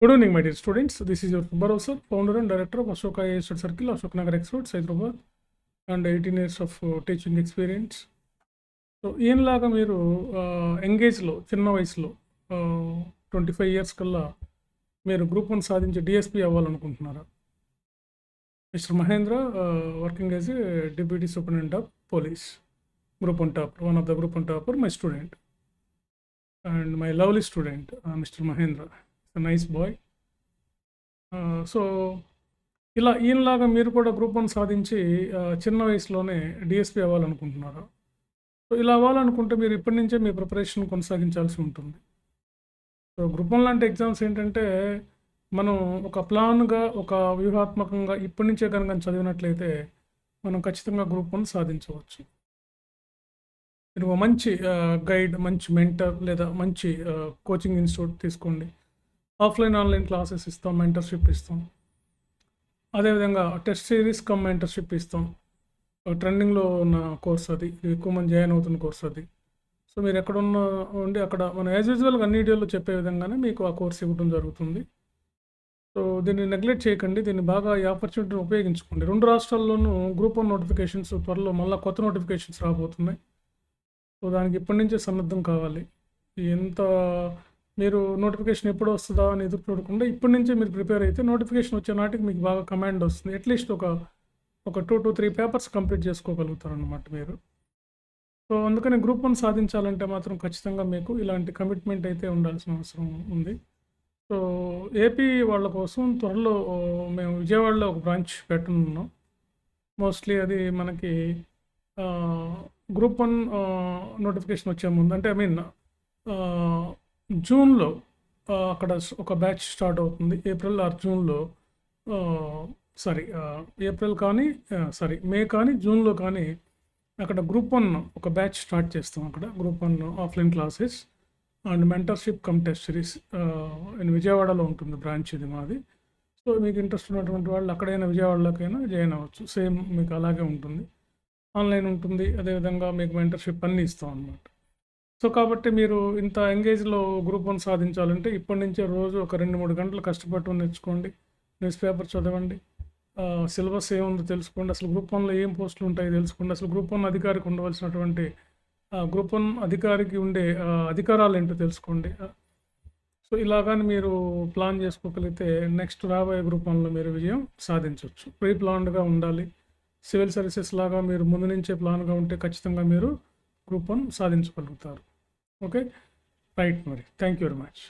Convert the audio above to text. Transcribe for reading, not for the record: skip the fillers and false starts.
Good evening, my dear students. This is your Bharosa, founder and director of Ashoka AI Study Circle, Ashok Nagar Experts, Hyderabad, and 18 years of teaching experience. So ఈయనలాగా మీరు ఎంగేజ్లో చిన్న వయసులో 25 years కల్లా మీరు group 1 సాధించి DSP అవ్వాలనుకుంటున్నారా? Mister Mahendra working as a deputy superintendent of police, group 1 topper, one of the group 1 topper, my student and my lovely student mister Mahendra, nice boy. So ఇలా ఈయనలాగా మీరు కూడా గ్రూప్ 1 సాధించి చిన్న వయసులోనే డిఎస్పీ అవ్వాలనుకుంటున్నారా? సో ఇలా అవ్వాలనుకుంటే మీరు ఇప్పటి నుంచే మీ ప్రిపరేషన్ కొనసాగించాల్సి ఉంటుంది. సో గ్రూప్ 1 లాంటి ఎగ్జామ్స్ ఏంటంటే మనం ఒక ప్లాన్గా, ఒక వ్యూహాత్మకంగా ఇప్పటి నుంచే కనుక చదివినట్లయితే మనం ఖచ్చితంగా గ్రూప్ 1 సాధించవచ్చు. మీరు ఒక మంచి గైడ్, మంచి మెంటర్ లేదా మంచి కోచింగ్ ఇన్స్టిట్యూట్ తీసుకోండి. ఆఫ్లైన్ ఆన్లైన్ క్లాసెస్ ఇస్తాం, మెంటర్షిప్ ఇస్తాం. అదేవిధంగా టెస్ట్ సిరీస్ కమ్ మెంటర్షిప్ ఇస్తాం. ట్రెండింగ్లో ఉన్న కోర్స్ అది, ఎక్కువ మంది జాయిన్ అవుతున్న కోర్స్ అది. సో మీరు ఎక్కడున్న ఉండి అక్కడ మనం యాజ్ యూజువల్గా అన్ని వీడియోలో చెప్పే విధంగానే మీకు ఆ కోర్స్ ఇవ్వడం జరుగుతుంది. సో దీన్ని నెగ్లెక్ట్ చేయకండి, దీన్ని బాగా ఈ ఆపర్చునిటీని ఉపయోగించుకోండి. 2 రాష్ట్రాల్లోనూ గ్రూప్ 1 నోటిఫికేషన్స్ త్వరలో మళ్ళీ కొత్త నోటిఫికేషన్స్ రాబోతున్నాయి. సో దానికి ఇప్పటి నుంచే సన్నద్ధం కావాలి. ఎంత మీరు నోటిఫికేషన్ ఎప్పుడు వస్తుందా అని ఎదురు చూడకుండా ఇప్పటి నుంచే మీరు ప్రిపేర్ అయితే నోటిఫికేషన్ వచ్చే నాటికి మీకు బాగా కమాండ్ వస్తుంది. అట్లీస్ట్ ఒక 2 to 3 పేపర్స్ కంప్లీట్ చేసుకోగలుగుతారు అన్నమాట మీరు. సో అందుకని గ్రూప్ 1 సాధించాలంటే మాత్రం ఖచ్చితంగా మీకు ఇలాంటి కమిట్మెంట్ అయితే ఉండాల్సిన అవసరం ఉంది. సో ఏపీ వాళ్ళ కోసం త్వరలో మేము విజయవాడలో ఒక బ్రాంచ్ పెట్టనున్నాం. మోస్ట్లీ అది మనకి గ్రూప్ 1 నోటిఫికేషన్ వచ్చే ముందు, అంటే జూన్లో అక్కడ ఒక బ్యాచ్ స్టార్ట్ అవుతుంది. ఏప్రిల్ ఆర్ జూన్లో, ఏప్రిల్ కానీ మే కానీ జూన్లో కానీ అక్కడ గ్రూప్ 1 ఒక బ్యాచ్ స్టార్ట్ చేస్తాం. అక్కడ group 1 offline classes and mentorship come test series విజయవాడలో ఉంటుంది బ్రాంచ్ ఇది మాది. సో మీకు ఇంట్రెస్ట్ ఉన్నటువంటి వాళ్ళు అక్కడైనా విజయవాడలోకైనా జాయిన్ అవ్వచ్చు. సేమ్ మీకు అలాగే ఉంటుంది, ఆన్లైన్ ఉంటుంది. అదేవిధంగా మీకు మెంటర్షిప్ అన్నీ ఇస్తాం అన్నమాట. సో కాబట్టి మీరు ఇంత ఎంగేజ్లో గ్రూప్ 1 సాధించాలంటే ఇప్పటి నుంచే రోజు ఒక 2-3 గంటలు కష్టపడి నేర్చుకోండి. న్యూస్ పేపర్ చదవండి, సిలబస్ ఏముందో తెలుసుకోండి, అసలు గ్రూప్ 1లో ఏం పోస్టులు ఉంటాయో తెలుసుకోండి, అసలు గ్రూప్ 1 అధికారికి ఉండవలసినటువంటి గ్రూప్ 1 అధికారికి ఉండే అధికారాలు ఏంటో తెలుసుకోండి. సో ఇలాగాని మీరు ప్లాన్ చేసుకోగలిగితే నెక్స్ట్ రాబోయే గ్రూప్ 1లో మీరు విజయం సాధించవచ్చు. ప్రీ ప్లాన్డ్గా ఉండాలి. సివిల్ సర్వీసెస్ లాగా మీరు ముందు నుంచే ప్లాన్గా ఉంటే ఖచ్చితంగా మీరు గ్రూప్ 1 సాధించగలుగుతారు. Okay, right. మరి థ్యాంక్ యూ వెరీ మచ్.